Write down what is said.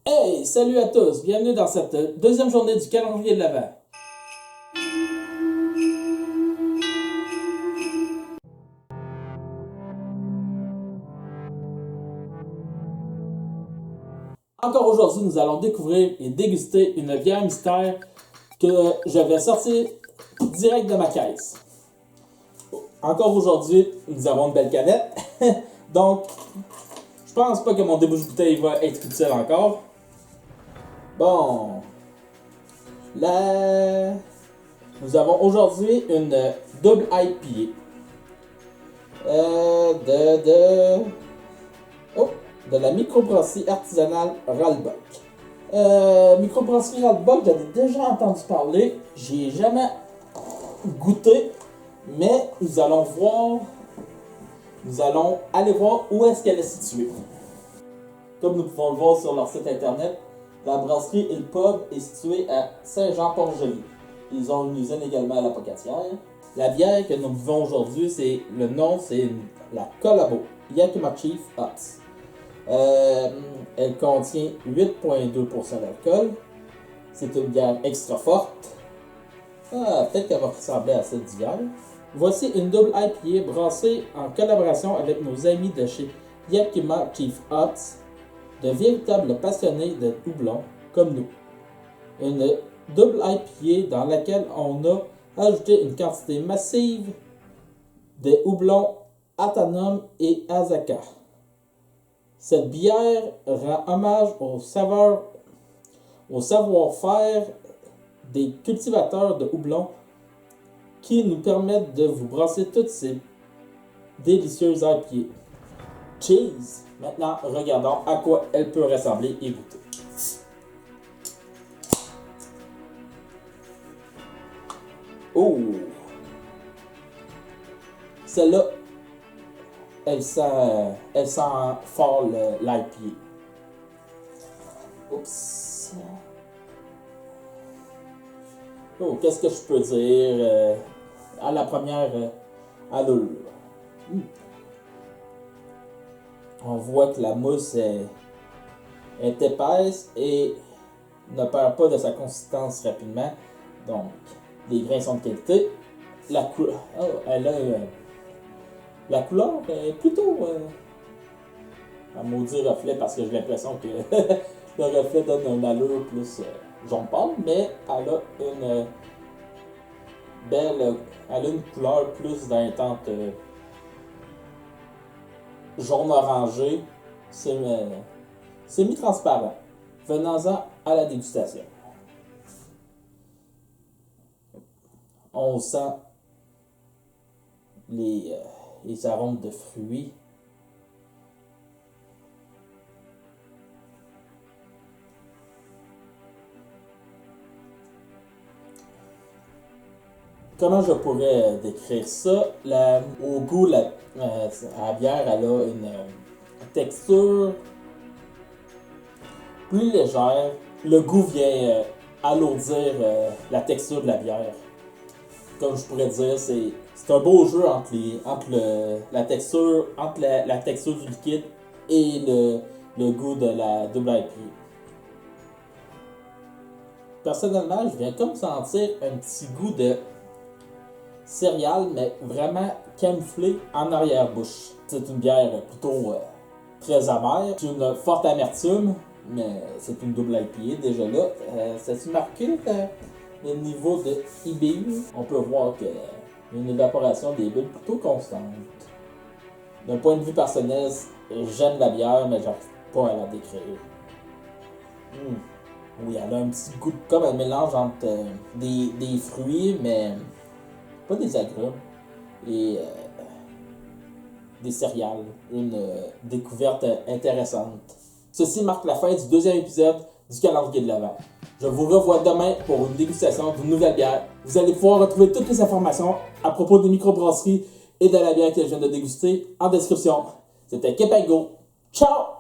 Hey, salut à tous, bienvenue dans cette deuxième journée du calendrier de l'Avent. Encore aujourd'hui, nous allons découvrir et déguster une bière mystère que je vais sortir direct de ma caisse. Encore aujourd'hui, nous avons une belle canette, donc je pense pas que mon débouche-bouteille va être utile encore. Bon, nous avons aujourd'hui une double IPA de la microbrasserie artisanale Ralbock. Microbrasserie Ralbock, j'en ai déjà entendu parler, j'y ai jamais goûté, mais nous allons aller voir où est-ce qu'elle est située. Comme nous pouvons le voir sur leur site internet, la brasserie et le pub est situé à Saint-Jean-Port-Joli. Ils ont une usine également à la Pocatière. La bière que nous buvons aujourd'hui, c'est la Collabo Yakima Chief Hot. Elle contient 8,2% d'alcool. C'est une bière extra forte. Peut-être qu'elle va ressembler à celle d'hier. Voici une double IPA brassée en collaboration avec nos amis de chez Yakima Chief Hot, de véritables passionnés de houblon comme nous. Une double IPA dans laquelle on a ajouté une quantité massive de houblons Athanum et Azacca. Cette bière rend hommage au savoir-faire des cultivateurs de houblon qui nous permettent de vous brasser toutes ces délicieuses IPA. Cheese! Maintenant, regardons à quoi elle peut ressembler et goûter. Oh! Celle-là, elle sent fort l'IPA. Oups! Oh, qu'est-ce que je peux dire à la première allure? On voit que la mousse est épaisse et ne perd pas de sa consistance rapidement. Donc, les grains sont de qualité. La couleur est plutôt un maudit reflet parce que j'ai l'impression que le reflet donne une allure plus jaune pâle, mais elle a une couleur plus d'un teinte jaune orangé, semi-transparent. Venons-en à la dégustation. On sent les arômes de fruits. Comment je pourrais décrire ça? Au goût, la bière elle a une texture plus légère. Le goût vient alourdir la texture de la bière. Comme je pourrais dire, c'est un beau jeu entre la texture du liquide et le goût de la double IPA. Personnellement, je viens comme sentir un petit goût de céréales, mais vraiment camouflé en arrière-bouche. C'est une bière plutôt très amère. C'est une forte amertume, mais c'est une double IPA déjà là. C'est marqué le niveau de IBU. On peut voir qu'il y a une évaporation des bulles plutôt constante. D'un point de vue personnel, j'aime la bière, mais j'arrive pas à la décrire. Oui, elle a un petit goût comme un mélange entre des fruits, mais pas des agrumes, et des céréales. Une découverte intéressante. Ceci marque la fin du deuxième épisode du calendrier de l'Avent. Je vous revois demain pour une dégustation d'une nouvelle bière. Vous allez pouvoir retrouver toutes les informations à propos des microbrasseries et de la bière que je viens de déguster en description. C'était Kepago. Ciao!